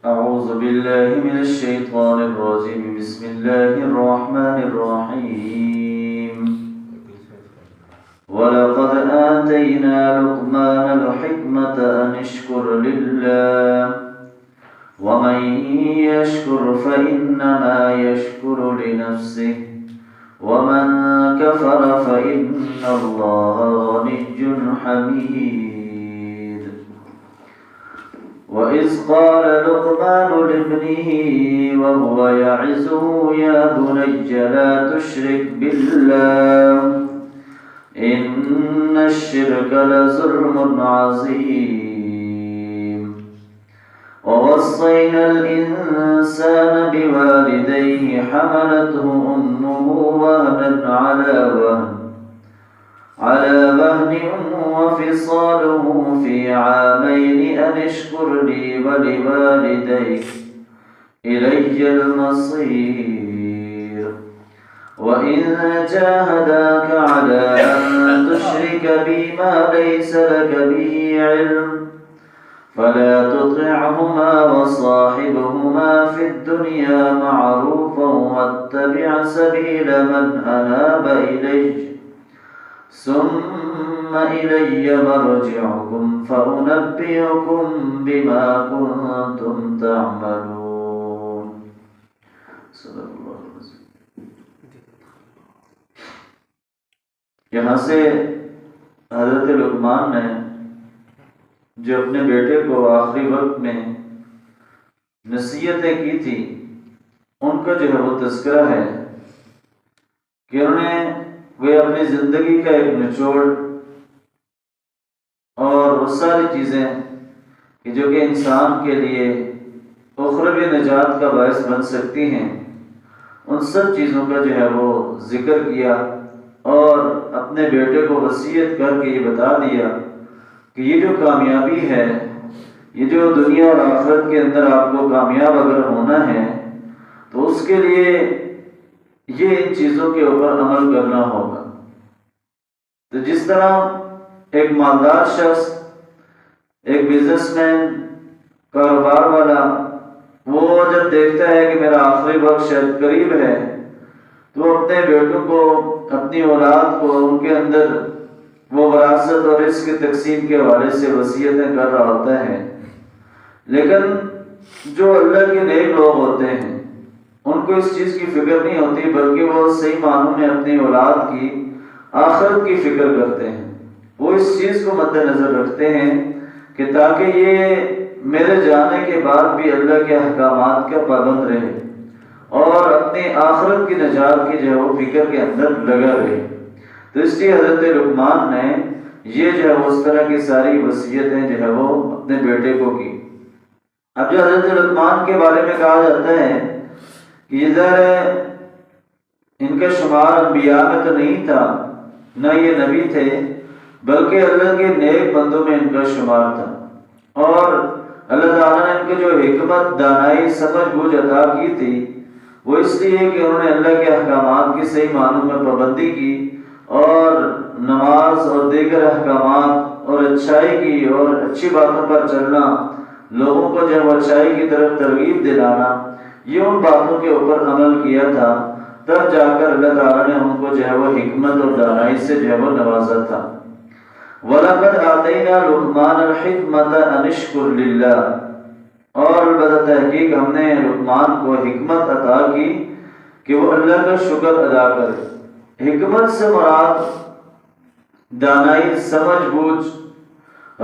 أعوذ بالله من الشيطان الرجيم بسم الله الرحمن الرحيم ولقد آتينا لقمان الحكمة أن اشكر لله ومن يشكر فإنما يشكر لنفسه ومن كفر فإن الله غني حميد وإذ قال لقمان لابنه وهو يعظه يا بني لا تشرك بالله إن الشرك لظلم عظيم ووصينا الإنسان بوالديه حملته أمه وهنا على وهن وفصاله في عامين أن اشكر لي ولوالديك إلي المصير وإن جاهداك على أن تشرك بي ما ليس لك به علم فلا تطعهما وصاحبهما في الدنيا معروفا واتبع سبيل من أناب إلي ثم إلي مرجعكم فأنبئكم بما كنتم تعملون صدق اللہ العظیم۔ یہاں سے حضرت لقمان نے جو اپنے بیٹے کو آخری وقت میں نصیحتیں کی تھی ان کا جو ہے وہ تذکرہ ہے کہ انہوں نے وہ اپنی زندگی کا ایک نچوڑ اور وہ ساری چیزیں کہ جو کہ انسان کے لیے اخروی نجات کا باعث بن سکتی ہیں ان سب چیزوں کا جو ہے وہ ذکر کیا اور اپنے بیٹے کو وصیت کر کے یہ بتا دیا کہ یہ جو کامیابی ہے، یہ جو دنیا اور آخرت کے اندر آپ کو کامیاب اگر ہونا ہے تو اس کے لیے یہ ان چیزوں کے اوپر عمل کرنا ہوگا۔ تو جس طرح ایک مالدار شخص، ایک بزنس مین، کاروبار والا، وہ جب دیکھتا ہے کہ میرا آخری وقت شاید قریب ہے تو اپنے بیٹوں کو، اپنی اولاد کو ان کے اندر وہ وراثت اور رزق کی تقسیم کے حوالے سے وصیتیں کر رہا ہوتا ہے، لیکن جو اللہ کے نیک لوگ ہوتے ہیں ان کو اس چیز کی فکر نہیں ہوتی، بلکہ وہ صحیح معنوں میں اپنی اولاد کی آخرت کی فکر کرتے ہیں۔ وہ اس چیز کو مد نظر رکھتے ہیں کہ تاکہ یہ میرے جانے کے بعد بھی اللہ کے احکامات کا پابند رہے اور اپنی آخرت کی نجات کی جو ہے وہ فکر کے اندر لگا رہے۔ تو اس لیے حضرت لقمان نے یہ جو ہے اس طرح کی ساری وصیتیں جو ہے وہ اپنے بیٹے کو کی۔ اب جو حضرت لقمان کے بارے میں کہا جاتا ہے کہ ادھر ان کا شمار انبیاء میں تو نہیں تھا، نہ یہ نبی تھے، بلکہ اللہ کے نیک بندوں میں ان کا شمار تھا، اور اللہ تعالیٰ نے ان کو جو حکمت، دانائی، سمجھ بوجھ عطا کی تھی وہ اس لیے کہ انہوں نے اللہ کے احکامات کی صحیح معنوں میں پابندی کی اور نماز اور دیگر احکامات اور اچھائی کی اور اچھی باتوں پر چلنا، لوگوں کو جو اچھائی کی طرف ترغیب دلانا، یہ ان باتوں کے اوپر عمل کیا تھا، تب جا کر اللہ تعالیٰ نے ان کو جو ہے وہ حکمت اور دانائی سے جو ہے وہ نوازا تھا۔ وَلَقَدْ آتَيْنَا لُقْمَانَ الْحِكْمَةَ أَنِ اشْكُرْ لِلَّهِ، اور البتہ تحقیق ہم نے لقمان کو حکمت عطا کی کہ وہ اللہ کا شکر ادا کرے۔ حکمت سے مراد دانائی، سمجھ بوجھ،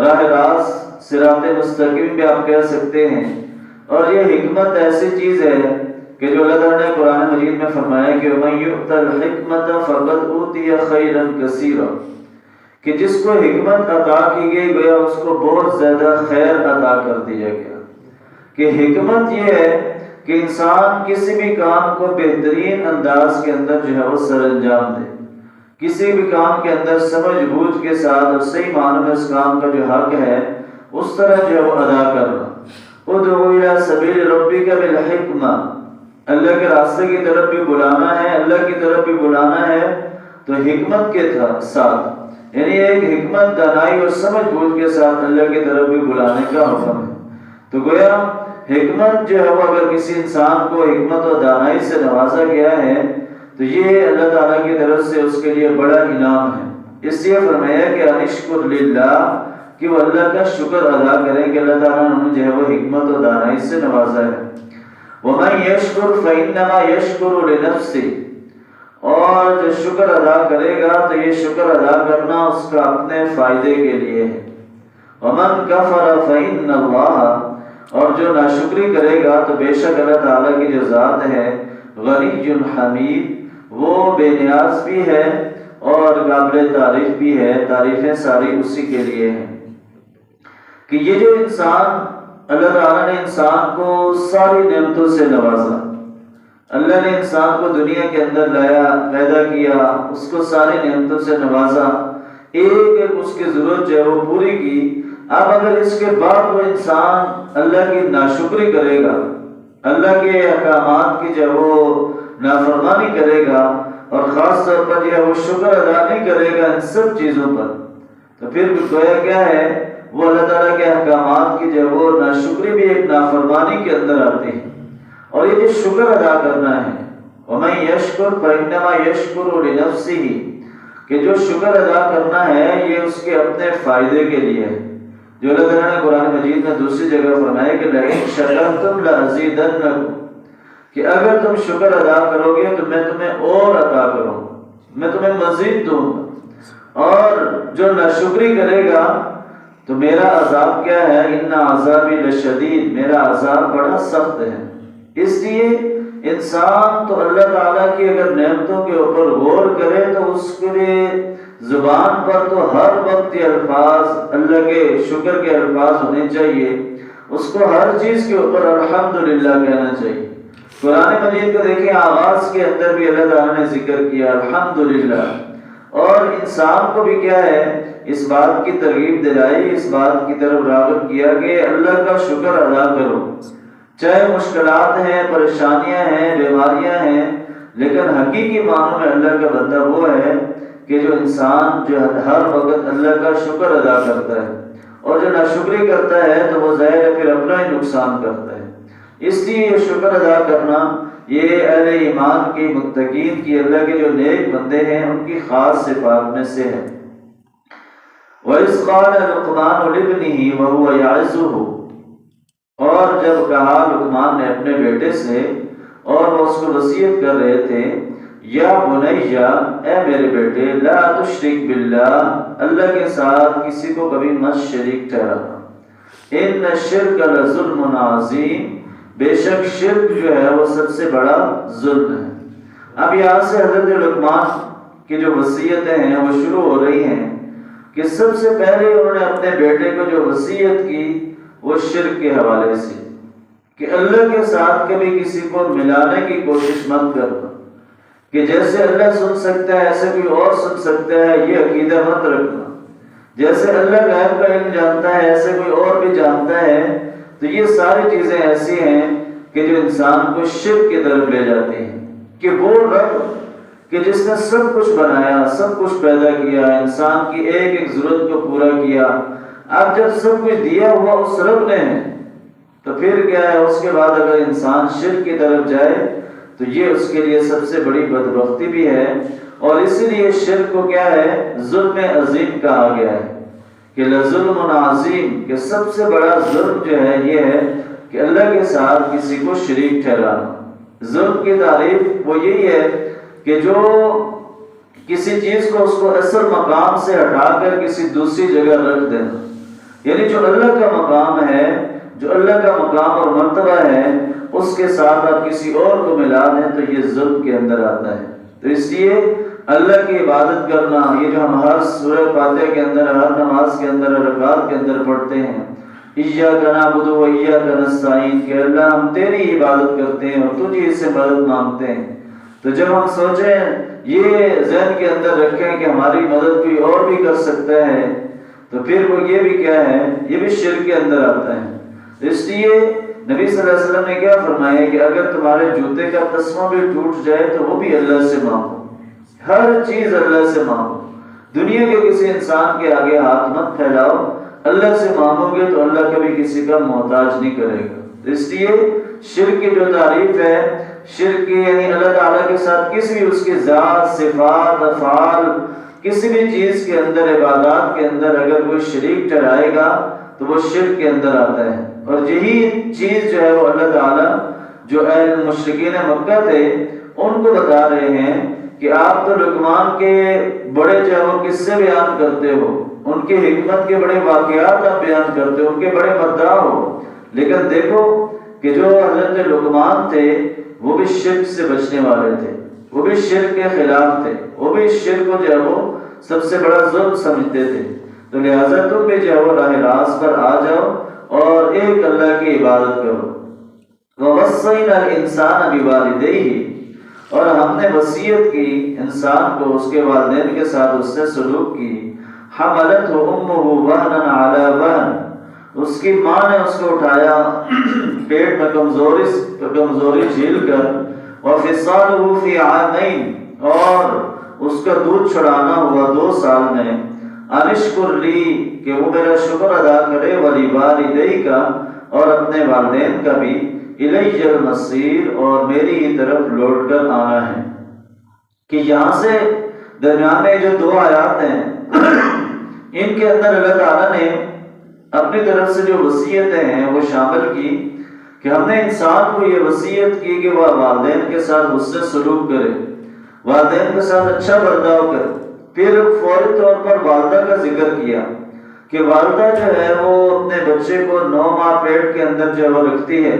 راہ راست، صراط مستقیم بھی آپ کہہ سکتے ہیں، اور یہ حکمت ایسی چیز ہے کہ جو اللہ تعالیٰ نے قرآن مجید میں فرمایا کہ وَمَن يُؤْتَ الْحِكْمَةَ فَقَدْ أُوتِيَ خَيْرًا كَثِيرًا، کہ جس کو حکمت عطا کی گئی گویا اس کو بہت زیادہ خیر عطا کر دیا گیا۔ کہ حکمت یہ ہے کہ انسان کسی بھی کام کو بہترین انداز کے اندر جو ہے وہ سر انجام دے، کسی بھی کام کے اندر سمجھ بوجھ کے ساتھ اور صحیح معنوں میں اس کام کا جو حق ہے اس طرح جو ہے وہ ادا کرنا۔ ادعو الی سبیل ربک بالحکمہ، اللہ کے راستے کی طرف بھی بلانا ہے، اللہ کی طرف بھی بلانا ہے تو حکمت کے ساتھ، یعنی ایک حکمت، دانائی اور سمجھ بوجھ کے ساتھ اللہ کی طرف بھی بلانے کا حکم ہے۔ تو گویا حکمت جو ہے وہ اگر کسی انسان کو حکمت و دانائی سے نوازا گیا ہے تو یہ اللہ تعالیٰ کی طرف سے اس کے لیے بڑا انعام ہے۔ اس لیے فرمایا کہ انشکر للہ، کہ وہ اللہ کا شکر ادا کریں کہ اللہ تعالیٰ نے انہیں جو ہے وہ حکمت و دانائی سے نوازا ہے۔ وَمَن يَشْكُرْ فَإِنَّمَا يَشْكُرُ لِنَفْسِهِ، اور جو شکر ادا کرے گا تو یہ شکر ادا کرنا اس کا اپنے فائدے کے لیے ہے۔ وَمَن كَفَرَ فَإِنَّ اللَّهَ، اور جو ناشکری کرے گا تو بے شک اللہ تعالیٰ کی جو ذات ہے غنی حمید، وہ بے نیاز بھی ہے اور قابل تعریف بھی ہے، تعریفیں ساری اسی کے لیے ہیں۔ کہ یہ جو انسان، اللہ تعالیٰ نے انسان کو ساری نعمتوں سے نوازا، اللہ نے انسان کو دنیا کے اندر لایا، پیدا کیا، اس کو ساری نعمتوں سے نوازا، ایک ایک اس کی ضرورت جو ہے وہ پوری کی۔ اب اگر اس کے بعد وہ انسان اللہ کی ناشکری کرے گا، اللہ کے احکامات کی جو ہے وہ نافرمانی کرے گا، اور خاص طور پر جو ہے وہ شکر ادا نہیں کرے گا ان سب چیزوں پر، تو پھر گویا کیا ہے، وہ اللہ تعالیٰ کے احکامات کی جو ہے وہ ناشکری بھی ایک نافرمانی کے اندر آتی ہے۔ اور یہ جو شکر ادا کرنا ہے، وَمَن يَشْكُرْ فَإِنَّمَا يَشْكُرُ لِنَفْسِهِ، کہ جو شکر ادا کرنا ہے یہ اس کے اپنے فائدے کے لیے ہے۔ جو اللہ تعالیٰ نے قرآن مجید میں دوسری جگہ فرمایا کہ لَئِن شَكَرْتُمْ لَأَزِيدَنَّكُمْ، کہ اگر تم شکر ادا کرو گے تو میں تمہیں اور عطا کروں، میں تمہیں مزید دوں گا، اور جو ناشکری کرے گا تو میرا عذاب کیا ہے، ان عذابی لشدید، میرا عذاب بڑا سخت ہے۔ اس لیے انسان تو اللہ تعالیٰ کی اگر نعمتوں کے اوپر غور کرے تو اس کے لیے زبان پر تو ہر وقت یہ الفاظ، اللہ کے شکر کے الفاظ ہونے چاہیے، اس کو ہر چیز کے اوپر الحمدللہ کہنا چاہیے۔ قرآن مجید کو دیکھیں، آغاز کے اندر بھی اللہ تعالیٰ نے ذکر کیا الحمدللہ، اور انسان کو بھی کیا ہے، اس بات کی ترغیب دلائی، اس بات کی طرف راغب کیا کہ اللہ کا شکر ادا کرو، چاہے مشکلات ہیں، پریشانیاں ہیں، بیماریاں ہیں، لیکن حقیقی معنوں میں اللہ کا بندہ وہ ہے کہ جو انسان جو ہر وقت اللہ کا شکر ادا کرتا ہے، اور جو ناشکری کرتا ہے تو وہ ظاہر ہے پھر اپنا ہی نقصان کرتا ہے۔ اس لیے یہ شکر ادا کرنا یہ اہل ایمان کی، متقین کی، اللہ کے جو نیک بندے ہیں ان کی خاص صفات میں سے ہے۔ وَإِذْ قَالَ لُقْمَانُ لِابْنِهِ وَهُوَ يَعِظُهُ، اور جب کہا لقمان نے اپنے بیٹے سے، اور وہ اس کو وصیت کر رہے تھے، یا بنیا، اے میرے بیٹے، لا تشرک باللہ، اللہ کے ساتھ کسی کو کبھی مت شریک ٹھہرانا، ان الشرک لظلم عظیم، بے شک شرک جو ہے وہ سب سے بڑا ظلم ہے۔ اب یہاں سے حضرت لقمان کی جو وصیتیں ہیں وہ شروع ہو رہی ہیں کہ سب سے پہلے انہوں نے اپنے بیٹے کو جو وصیت کی وہ شرک کے حوالے سے، کہ اللہ کے ساتھ کبھی کسی کو ملانے کی کوشش مت کرنا، کہ جیسے اللہ سن سکتا ہے ایسے کوئی اور سن سکتا ہے، یہ عقیدہ مت رکھنا، جیسے اللہ غیب کا علم جانتا ہے ایسے کوئی اور بھی جانتا ہے۔ تو یہ ساری چیزیں ایسی ہیں کہ جو انسان کو شرک کی طرف لے جاتی ہیں، کہ وہ رب کہ جس نے سب کچھ بنایا، سب کچھ پیدا کیا، انسان کی ایک ایک ضرورت کو پورا کیا، اب جب سب کچھ دیا ہوا اس رب نے ہے تو پھر کیا ہے، اس کے بعد اگر انسان شرک کی طرف جائے تو یہ اس کے لیے سب سے بڑی بدبختی بھی ہے۔ اور اسی لیے شرک کو کیا ہے، ظلم عظیم کہا گیا ہے، کہ لظلم عظیم، کہ سب سے بڑا ظلم جو ہے یہ ہے کہ اللہ کے ساتھ کسی کو شریک ٹھہرانا۔ ظلم کی تعریف وہ یہی ہے کہ جو کسی چیز کو اس کو اصل مقام سے ہٹا کر کسی دوسری جگہ رکھ دینا، یعنی جو اللہ کا مقام ہے، جو اللہ کا مقام اور مرتبہ ہے، اس کے ساتھ آپ کسی اور کو ملا دیں تو یہ ظلم کے اندر آتا ہے۔ تو اس لیے اللہ کی عبادت کرنا، یہ جو ہم ہر سورہ فاتحہ کے اندر، ہر نماز کے اندر، ہر رکعت کے اندر پڑھتے ہیں، ایاک نعبد و ایاک نستعین، کہ اللہ ہم تیری عبادت کرتے ہیں اور تجھ سے مدد مانگتے ہیں۔ تو جب ہم سوچیں، یہ ذہن کے اندر رکھیں کہ ہماری مدد کوئی اور بھی کر سکتا ہے، تو پھر وہ یہ بھی کیا ہے، یہ بھی شرک کے اندر آتا ہے۔ اس لیے نبی صلی اللہ علیہ وسلم نے کیا فرمایا کہ اگر تمہارے جوتے کا تسمہ بھی ٹوٹ جائے تو وہ بھی اللہ سے مانگو، ہر چیز اللہ سے مانگو، دنیا کے کسی انسان کے آگے ہاتھ مت پھیلاؤ، اللہ سے مانگو گے تو اللہ کبھی کسی کا محتاج نہیں کرے گا۔ تو اس لیے شرک کی جو تعریف ہے، شرک کی یعنی اللہ تعالیٰ کے ساتھ کسی بھی اس کی ذات، صفات، افعال، کسی بھی چیز کے اندر، عبادات کے اندر اگر کوئی شریک ٹھہرائے گا تو وہ شرک کے اندر آتا ہے۔ اور یہی چیز جو ہے وہ اللہ تعالیٰ جو اہل مشرکین مکہ تھے ان کو بتا رہے ہیں کہ آپ تو لقمان کے بڑے جو ہے وہ قصے بیان کرتے ہو، ان کی حکمت کے بڑے واقعات آپ بیان کرتے ہو، ان کے بڑے مداح ہو، لیکن دیکھو کہ جو حضرت لقمان تھے وہ بھی شرک سے بچنے والے تھے، وہ بھی شرک کے خلاف تھے، وہ بھی شرک کو جو ہے وہ سب سے بڑا ظلم سمجھتے تھے۔ تو لہٰذا تم بھی جو ہے وہ راہ راست پر آ جاؤ اور ایک اللہ کی عبادت کرو۔ وَوَصَّيْنَا الْإِنسَانَ بِوَالِدَيْهِ، اور ہم نے وصیت کی انسان کو اس کے والدین کے ساتھ اس سے سلوک کی۔ حَمَلَتْهُ أُمُّهُ وَهْنًا عَلَى وَهْنٍ، اس کی ماں نے اس کو اٹھایا پیٹ میں کمزوری جھیل کر، وَفِصَالُهُ فِي عَامَيْنِ، اور اس کا دودھ چھڑانا ہوا 2 سال میں۔ انشکر لی، کہ وہ میرا شکر ادا کرے، وَلِوَالِدَيْكَ، اور اپنے والدین کا بھی، اِلَيَّ الْمَصِيرُ، اور میری ہی طرف لوٹ کر آنا ہے۔ کہ یہاں سے درمیان میں جو 2 آیات ہیں ان کے اندر اللہ تعالیٰ نے اپنی طرف سے جو وصیتیں ہیں وہ شامل کی کہ ہم نے انسان کو یہ وصیت کی کہ وہ والدین کے ساتھ اس سے سلوک کرے، والدین کے ساتھ اچھا برتاؤ کرے۔ پھر فوری طور پر والدہ کا ذکر کیا کہ والدہ جو ہے وہ اپنے بچے کو 9 ماہ پیٹ کے اندر جو ہے وہ رکھتی ہے،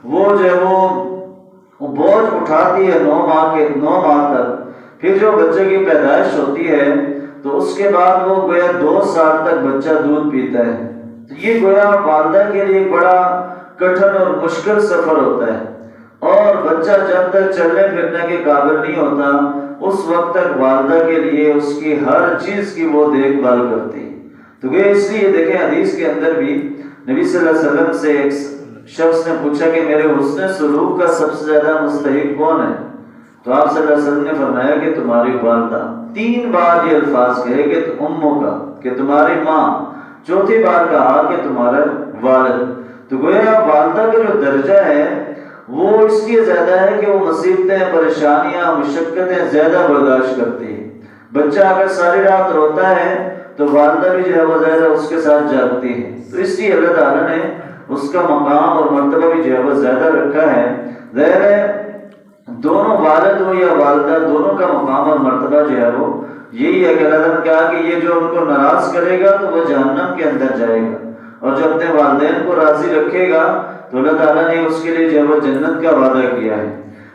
وہ جو ہے وہ بوجھ اٹھاتی ہے 9 ماہ تک۔ پھر جو بچے کی پیدائش ہوتی ہے تو اس کے بعد وہ گویا 2 سال تک بچہ دودھ پیتا ہے۔ تو یہ گویا والدہ کے لیے ایک بڑا کٹھن اور مشکل سفر ہوتا ہے، اور بچہ جب تک چلنے پھرنے کے قابل نہیں ہوتا اس وقت تک والدہ کے لیے اس کی ہر چیز کی وہ دیکھ بھال کرتی ہے۔ تو یہ اس لیے دیکھیں حدیث کے اندر بھی نبی صلی اللہ علیہ وسلم سے ایک شخص نے پوچھا کہ میرے حسن سلوک کا سب سے زیادہ مستحق کون ہے؟ تو آپ صلی اللہ علیہ وسلم نے فرمایا کہ تمہاری والدہ۔ 3 بار یہ الفاظ کہے کہ اموں کا، کہ تمہاری ماں، 4تھی بار کہا کہ تمہارا والد۔ تو گویا والدہ کا جو درجہ ہے وہ اس لیے زیادہ ہے کہ وہ مصیبتیں، پریشانیاں، مشقتیں زیادہ برداشت کرتی ہے۔ بچہ اگر ساری رات روتا ہے تو والدہ بھی جو ہے وہ زیادہ اس کے ساتھ جاگتی ہے۔ تو اس لیے اللہ تعالیٰ نے اس کا مقام اور مرتبہ بھی جو ہے وہ زیادہ رکھا ہے۔ ظاہر ہے دونوں والد ہو یا والدہ، دونوں کا مقام اور مرتبہ جو ہے وہ یہی ہے کہ اللہ تعالیٰ نے کہا کہ یہ جو ان کو ناراض کرے گا تو وہ جہنم کے اندر جائے گا، اور جو اپنے والدین کو راضی رکھے گا تو اللہ تعالیٰ نے اس کے لیے جو ہے وہ جنت کا وعدہ کیا ہے۔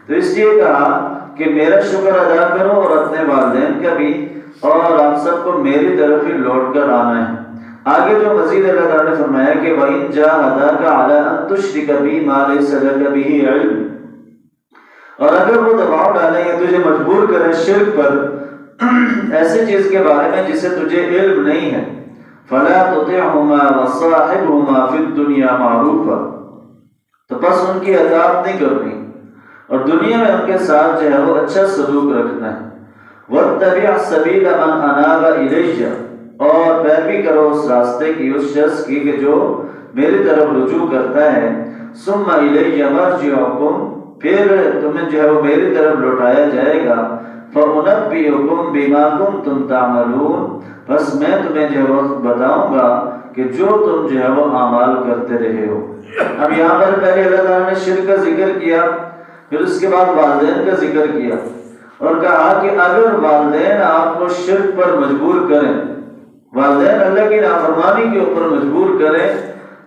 تو اس لیے کہا کہ میرا شکر ادا کرو اور اپنے والدین کا بھی، اور آپ سب کو میری طرف ہی لوٹ کر آنا ہے۔ آگے جو مزید اللہ تعالیٰ نے فرمایا کہ وَإِن جَاهَدَاكَ عَلَىٰ أَن تُشْرِكَ بِي مَا لَيْسَ لَكَ بِهِ عِلْمٌ، اور اگر وہ دباؤ ڈالیں یا تجھے مجبور کریں شرک پر ایسی چیز کے بارے میں جسے تجھے علم نہیں ہے، فَلَا تُطِعْهُمَا وَصَاحِبْهُمَا فِي الدُّنْيَا مَعْرُوفًا، تو بس ان کی اطاعت نہیں کرنی اور دنیا میں ان کے ساتھ جو ہے وہ اچھا سلوک رکھنا ہے۔ وَاتَّبِعْ سَبِيلَ مَنْ أَنَابَ إِلَيَّ، اور پیروی کرو اس راستے کی، اس شخص کی کہ جو میری طرف رجوع کرتا ہے۔ ثُمَّ إِلَيَّ مَرْجِعُكُمْ، پھر تمہیں جو ہے وہ میری طرف لوٹایا جائے گا۔ فَأُنَبِّئُكُمْ بِمَا كُنْتُمْ تَعْمَلُونَ، بس میں تمہیں جو ہے وہ بتاؤں گا کہ جو تم جو ہے وہ اعمال کرتے رہے ہو۔ اب یہاں پر پہلے اللہ تعالیٰ نے شرک کا ذکر کیا، پھر اس کے بعد والدین کا ذکر کیا، اور کہا کہ اگر والدین آپ کو شرک پر مجبور کریں، والدین اللہ کی نافرمانی کے اوپر مجبور کریں،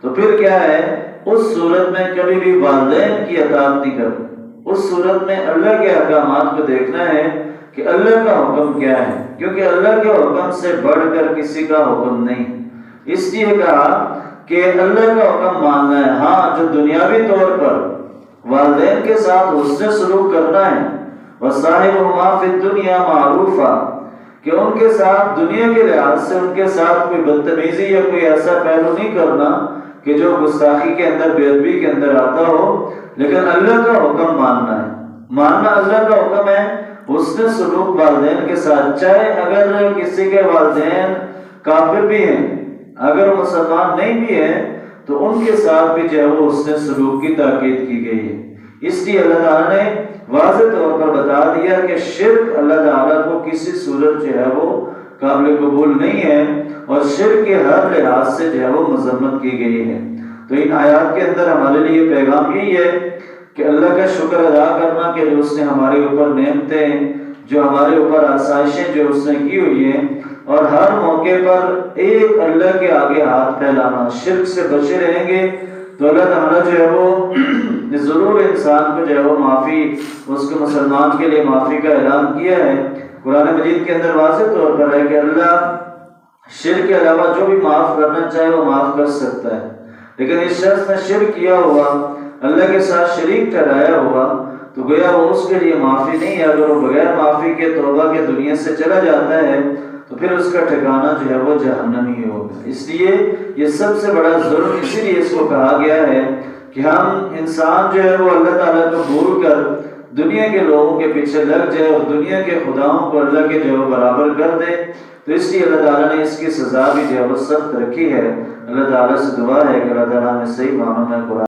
تو پھر کیا ہے، اس صورت میں کبھی بھی والدین کی اطاعت نہیں کرنا۔ اس صورت میں اللہ کے احکامات کو دیکھنا ہے کہ اللہ کا حکم کیا ہے، کیونکہ اللہ کے حکم سے بڑھ کر کسی کا حکم نہیں۔ اس لیے کہا کہ اللہ کا حکم ماننا ہے۔ ہاں، جو دنیاوی طور پر والدین کے ساتھ حسن سلوک کرنا ہے، وَصَاحِبُهُمَا فِي الدُّنْيَا مَعْرُوفًا، کہ ان کے ساتھ دنیا کے لحاظ سے ان کے ساتھ کوئی بدتمیزی یا کوئی ایسا پہلو نہیں کرنا کہ جو گستاخی کے اندر، بے ادبی کے اندر آتا ہو، لیکن اللہ کا حکم ماننا ہے۔ ماننا اللہ کا حکم ہے، حسن سلوک والدین کے ساتھ، چاہے اگر کسی کے والدین کافر بھی ہیں، اگر مسلمان نہیں بھی ہیں، تو ان کے ساتھ بھی جو ہے وہ حسن سلوک کی تاکید کی گئی ہے۔ اس لیے اللہ تعالیٰ نے واضح طور پر بتا دیا کہ شرک اللہ تعالیٰ کو کسی صورت جو ہے وہ قابل قبول نہیں ہے، اور شرک کے ہر لحاظ سے جو ہے وہ مذمت کی گئی ہے۔ تو ان آیات کے اندر ہمارے لیے پیغام یہی ہے کہ اللہ کا شکر ادا کرنا کہ جو اس نے ہمارے اوپر نعمتیں، جو ہمارے اوپر آسائشیں جو اس نے کی ہوئی ہیں، اور ہر موقع پر ایک اللہ کے آگے ہاتھ پھیلانا، شرک سے بچے رہیں گے تو اللہ تعالیٰ جو ہے وہ ضرور انسان کو جو ہے وہ معافی، اس کو مسلمان کے لیے معافی کا اعلان کیا ہے۔ قرآن مجید کے اندر واضح طور پر ہے کہ اللہ شرک کے علاوہ جو بھی معاف کرنا چاہے وہ معاف کر سکتا ہے، لیکن اس شخص نے شرک کیا ہوا، اللہ کے ساتھ شریک ٹھہرایا ہوا، تو گویا وہ اس کے لیے معافی نہیں ہے۔ اگر وہ بغیر معافی کے توبہ کے دنیا سے چلا جاتا ہے تو پھر اس کا ٹھکانہ جو ہے وہ جہنم ہی ہوگا۔ اس لیے یہ سب سے بڑا ظلم اسی لیے اس کو کہا گیا ہے کہ ہم انسان جو ہے وہ اللہ تعالیٰ کو بھول کر دنیا کے لوگوں کے پیچھے لگ جائے اور دنیا کے خداؤں کو اللہ کے جو ہے برابر کر دے، تو اس لیے اللہ تعالیٰ نے اس کی سزا بھی جو ہے وہ سخت رکھی ہے۔ اللہ تعالیٰ سے دعا ہے کہ اللہ تعالیٰ ہمیں صحیح معنوں میں قرآن